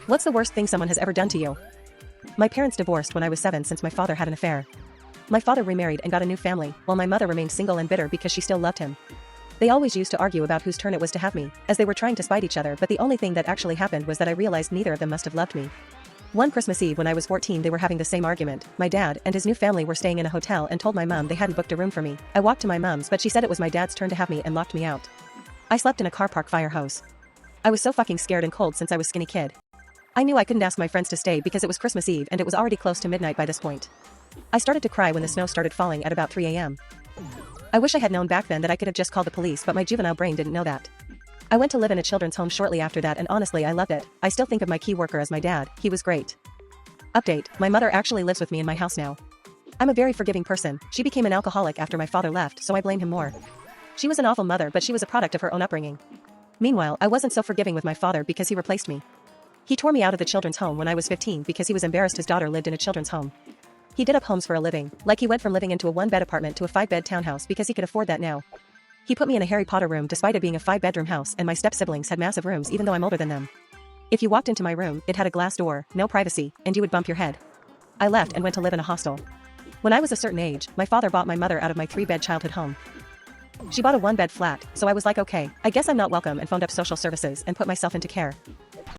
What's the worst thing someone has ever done to you? My parents divorced when I was 7 since my father had an affair. My father remarried and got a new family, while my mother remained single and bitter because she still loved him. They always used to argue about whose turn it was to have me, as they were trying to spite each other, but the only thing that actually happened was that I realized neither of them must have loved me. One Christmas Eve when I was 14 they were having the same argument. My dad and his new family were staying in a hotel and told my mom they hadn't booked a room for me. I walked to my mom's but she said it was my dad's turn to have me and locked me out. I slept in a car park fire hose. I was so fucking scared and cold since I was skinny kid. I knew I couldn't ask my friends to stay because it was Christmas Eve and it was already close to midnight by this point. I started to cry when the snow started falling at about 3 a.m. I wish I had known back then that I could have just called the police, but my juvenile brain didn't know that. I went to live in a children's home shortly after that and honestly I loved it. I still think of my key worker as my dad, he was great. Update, my mother actually lives with me in my house now. I'm a very forgiving person. She became an alcoholic after my father left, so I blame him more. She was an awful mother but she was a product of her own upbringing. Meanwhile, I wasn't so forgiving with my father because he replaced me. He tore me out of the children's home when I was 15 because he was embarrassed his daughter lived in a children's home. He did up homes for a living, like he went from living into a 1-bed apartment to a 5-bed townhouse because he could afford that now. He put me in a Harry Potter room despite it being a 5-bedroom house and my step-siblings had massive rooms even though I'm older than them. If you walked into my room, it had a glass door, no privacy, and you would bump your head. I left and went to live in a hostel. When I was a certain age, my father bought my mother out of my 3-bed childhood home. She bought a 1-bed flat, so I was like okay, I guess I'm not welcome and phoned up social services and put myself into care.